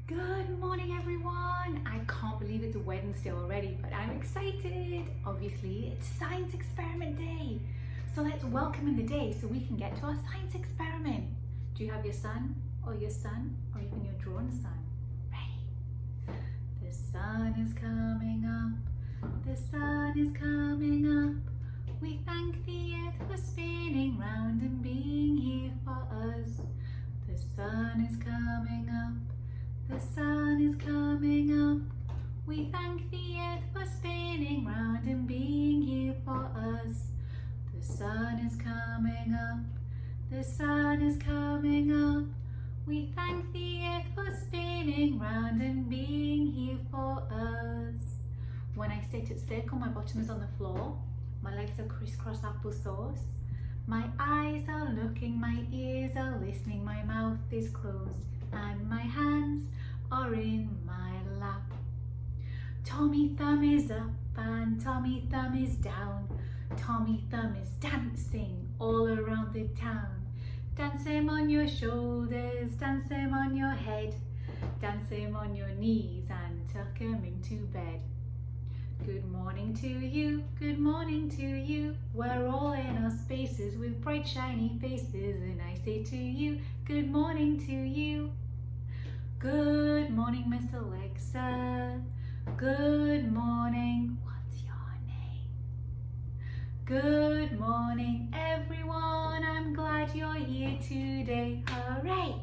Good morning everyone! I can't believe it's Wednesday already, but I'm excited. Obviously, it's Science Experiment Day. So let's welcome in the day so we can get to our science experiment. Do you have your sun or even your drawn sun? Ready? The sun is coming up, the sun is coming up. We thank the earth for spinning round and being here for us. The sun is coming up. The sun is coming up. We thank the earth for spinning round and being here for us. The sun is coming up. The sun is coming up. We thank the earth for spinning round and being here for us. When I sit at circle, my bottom is on the floor. My legs are crisscross applesauce. My eyes are looking, my ears are listening, my mouth is closed, and my hands are in my lap. Tommy thumb is up and Tommy thumb is down. Tommy thumb is dancing all around the town. Dance him on your shoulders, dance him on your head, dance him on your knees and tuck him into bed. Good morning to you, good morning to you. We're all in our spaces with bright shiny faces, and I say to you, good morning to you. Good morning, Miss Alexa. Good morning. What's your name? Good morning, everyone. I'm glad you're here today. Hooray!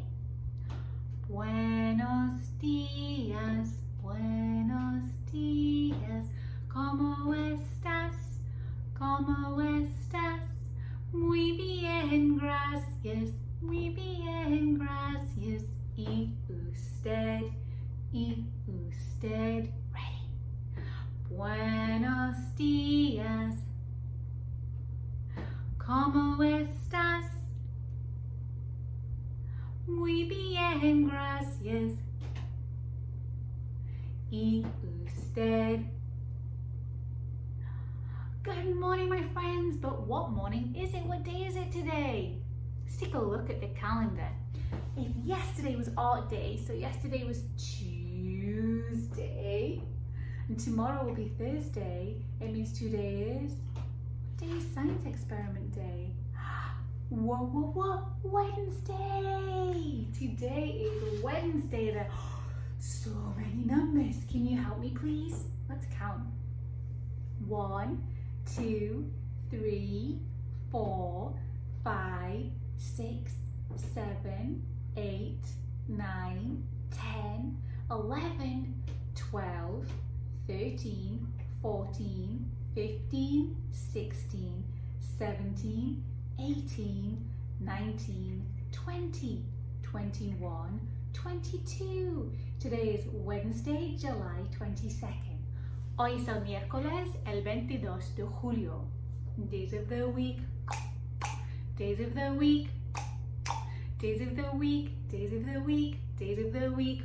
Buenos dias, buenos dias. ¿Cómo estás? ¿Cómo estás? Muy bien, gracias. Muy bien, gracias. Y usted, ready? Buenos días. ¿Cómo estás? Muy bien, gracias. Y usted. Good morning, my friends, but what morning is it? What day is it today? Let's take a look at the calendar. If yesterday was art day, so yesterday was Tuesday, and tomorrow will be Thursday, it means today is, what day is science experiment day? Whoa, Wednesday! Today is Wednesday. There are so many numbers. Can you help me, please? Let's count. 1, 2, 3, 4, 5, 6, 7, 8, 9, 10, 11, 12, 13, 14, 15, 16, 17, 18, 19, 20, 21, 22. Today is Wednesday, July 22nd. Hoy es el miércoles, el 22 de julio. Days of the week, days of the week, days of the week, days of the week, days of the week.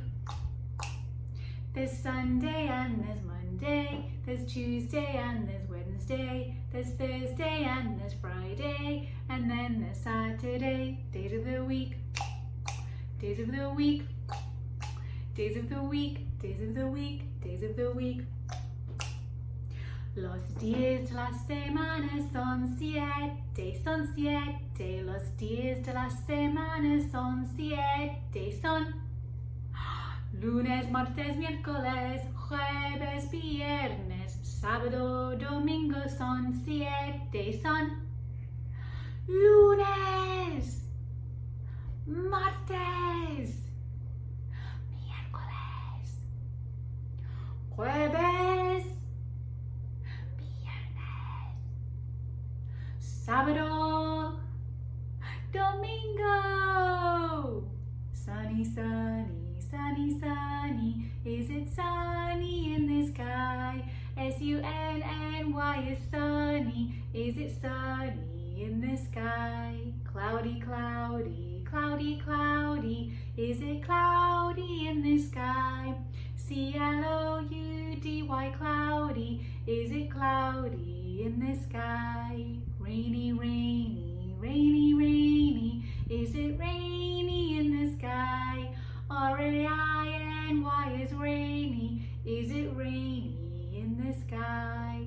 There's Sunday and there's Monday, there's Tuesday and there's Wednesday, there's Thursday and there's Friday, and then there's Saturday. Days of the week, days of the week, days of the week, days of the week, days of the week. Los días de la semana son siete, son siete. Los días de la semana son siete, son lunes, martes, miércoles, jueves, viernes, sábado, domingo, son siete, son lunes, martes, miércoles, jueves, sábado, domingo. Sunny, sunny, sunny, sunny. Is it sunny in the sky? S-U-N-N-Y is sunny. Is it sunny in the sky? Cloudy, cloudy, cloudy, cloudy. Is it cloudy in the sky? C-L-O-U-D-Y, cloudy. Is it cloudy in the sky? Rainy, rainy, rainy, rainy. Is it rainy in the sky? R-A-I-N Y is rainy. Is it rainy in the sky?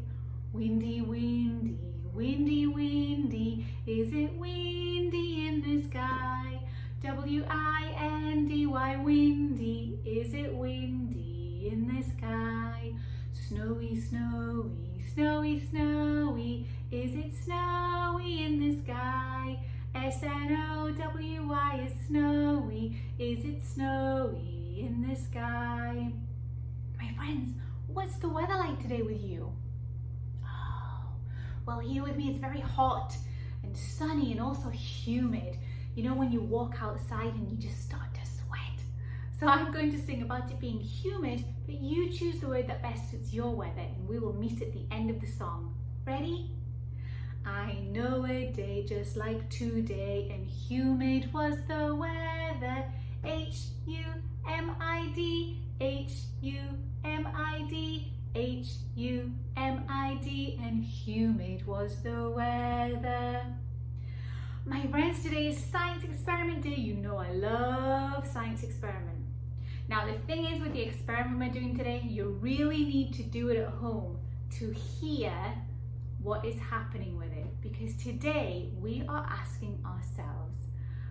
Windy, windy, windy, windy. Is it windy in the sky? W-I-N-D-Y, windy. Is it windy in the sky? Snowy, snowy, snowy, snowy. Is it snowy in the sky? S-N-O-W-Y is snowy. Is it snowy in the sky? My friends, what's the weather like today with you? Oh, well, here with me it's very hot and sunny and also humid. You know when you walk outside and you just start to sweat. So I'm going to sing about it being humid, but you choose the word that best suits your weather and we will meet at the end of the song. Ready? I know a day just like today and humid was the weather. H-U-M-I-D, H-U-M-I-D, H-U-M-I-D, and humid was the weather. My friends, today is Science Experiment Day. You know I love Science Experiment. Now the thing is with the experiment we're doing today, you really need to do it at home to hear what is happening with it, because today we are asking ourselves,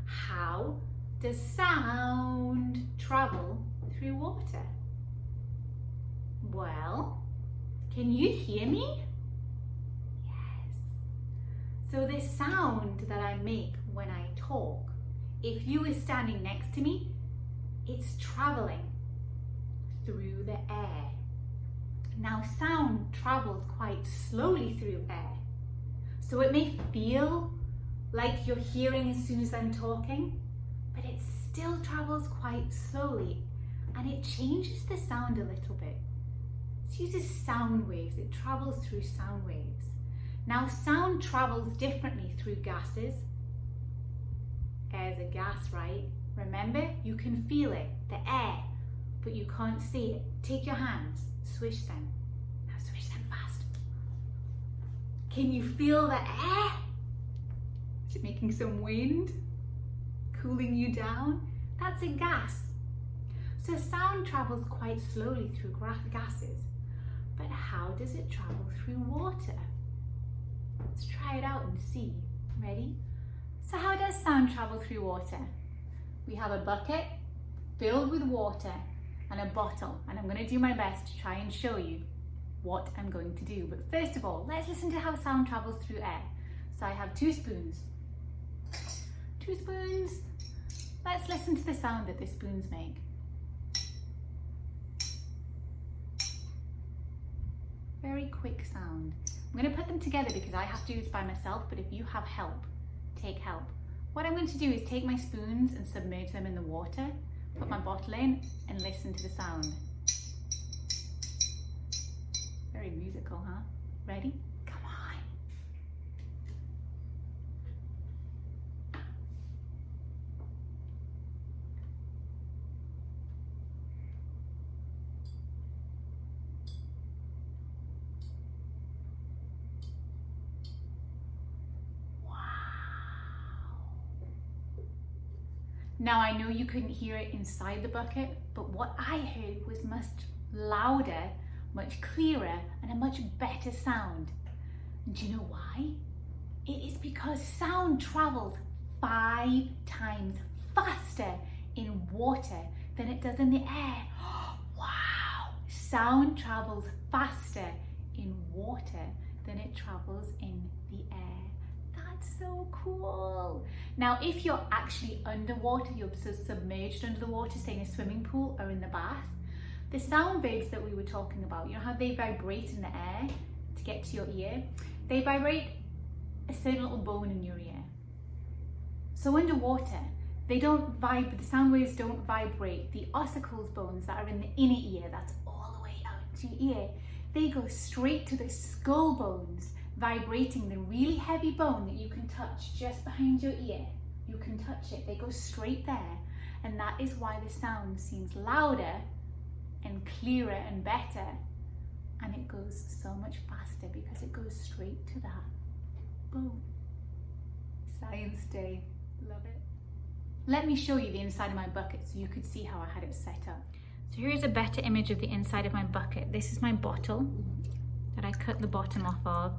how does sound travel through water? Well, can you hear me? Yes. So the sound that I make when I talk, if you were standing next to me, it's traveling through the air. Now sound travels quite slowly through air. So it may feel like you're hearing as soon as I'm talking, but it still travels quite slowly and it changes the sound a little bit. It uses sound waves, it travels through sound waves. Now sound travels differently through gases. Air's a gas, right? Remember, you can feel it, the air, but you can't see it. Take your hands, swish them. Now swish them fast. Can you feel the air? Is it making some wind? Cooling you down? That's a gas. So sound travels quite slowly through gases. But how does it travel through water? Let's try it out and see. Ready? So how does sound travel through water? We have a bucket filled with water and a bottle, and I'm going to do my best to try and show you what I'm going to do. But first of all, let's listen to how sound travels through air. So I have 2 spoons. 2 spoons. Let's listen to the sound that the spoons make. Very quick sound. I'm going to put them together because I have to do this by myself, but if you have help, take help. What I'm going to do is take my spoons and submerge them in the water, put my bottle in and listen to the sound. Very musical, huh? Ready? Come on. Now I know you couldn't hear it inside the bucket, but what I heard was much louder, much clearer, and a much better sound. And do you know why? It is because sound travels 5 times faster in water than it does in the air. Wow! Sound travels faster in water than it travels in the air. That's so cool. Now, if you're actually underwater, you're submerged under the water, say in a swimming pool or in the bath, the sound waves that we were talking about, you know how they vibrate in the air to get to your ear? They vibrate a certain little bone in your ear. So underwater, they don't vibrate, the sound waves don't vibrate. The ossicles bones that are in the inner ear, that's all the way out to your ear, they go straight to the skull bones, vibrating the really heavy bone that you can touch just behind your ear. You can touch it, they go straight there. And that is why the sound seems louder and clearer and better. And it goes so much faster because it goes straight to that bone. Science Day, love it. Let me show you the inside of my bucket so you could see how I had it set up. So here's a better image of the inside of my bucket. This is my bottle that I cut the bottom off of,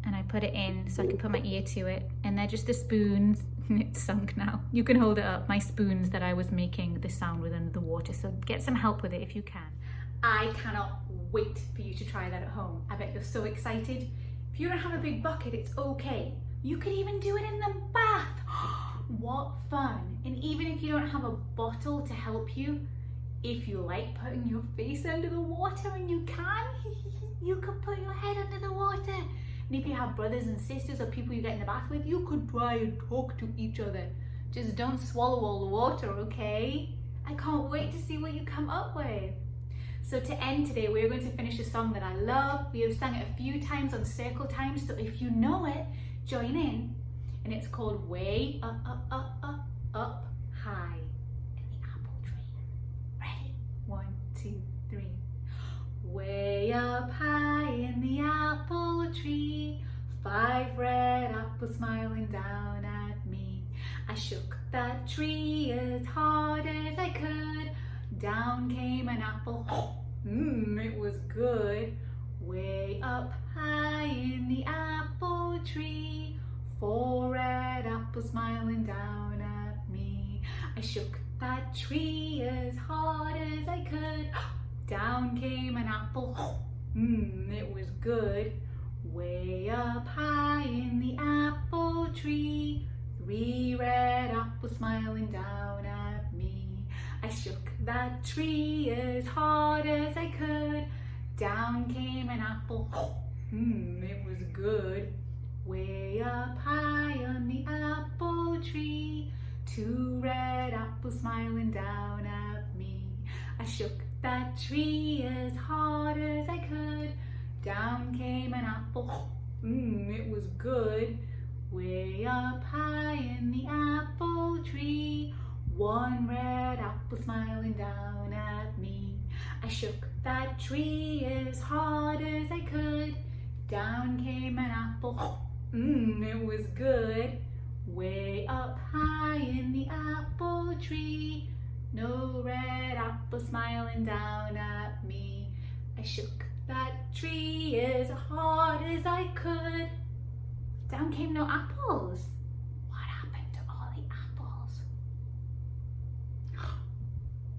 and I put it in so I can put my ear to it. And they're just the spoons. It's sunk now. You can hold it up. My spoons that I was making the sound with under the water. So get some help with it if you can. I cannot wait for you to try that at home. I bet you're so excited. If you don't have a big bucket, it's okay. You could even do it in the bath. What fun. And even if you don't have a bottle to help you, if you like putting your face under the water, and you can, you could put your head under the water. And if you have brothers and sisters or people you get in the bath with, you could try and talk to each other. Just don't swallow all the water, okay? I can't wait to see what you come up with. So to end today, we're going to finish a song that I love. We have sung it a few times on circle time, so if you know it, join in. And it's called Way Up, Up, Up, Up, Up High in the Apple Tree. Ready? 1, 2, 3. Way up high in the apple tree, 5 red apples smiling down at me. I shook that tree as hard as I could. Down came an apple, it was good. Way up high in the apple tree, 4 red apples smiling down at me. I shook that tree as hard as I could. Down came an apple, it was good. Way up high in the apple tree, 3 red apples smiling down at me. I shook that tree as hard as I could. Down came an apple, it was good. Way up high on the apple tree, 2 red apples smiling down at me. I shook that tree as hard as I could. Down came an apple, it was good. Way up high in the apple tree, 1 red apple smiling down at me. I shook that tree as hard as I could. Down came an apple, it was good. Way up high in the apple tree, no red apple smiling down at me. I shook that tree as hard as I could. Down came no apples. What happened to all the apples?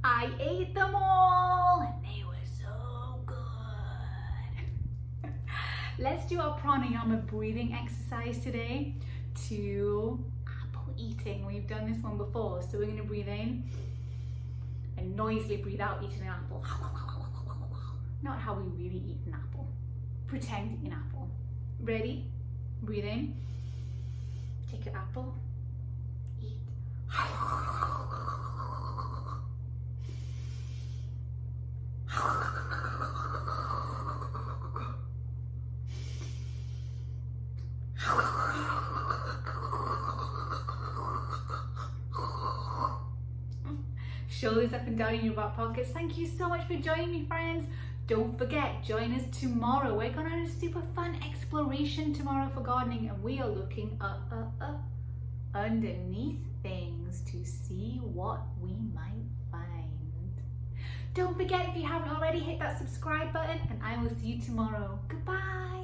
I ate them all and they were so good. Let's do our pranayama breathing exercise today to apple eating. We've done this one before, so we're going to breathe in and noisily breathe out, eating an apple. Not how we really eat an apple. Pretend to eat an apple. Ready? Breathe in. Take your apple. Eat. Shoulders up and down in your back pockets. Thank you so much for joining me, friends. Don't forget, join us tomorrow. We're going on a super fun exploration tomorrow for gardening, and we are looking up underneath things to see what we might find. Don't forget, if you haven't already, hit that subscribe button, and I will see you tomorrow. Goodbye.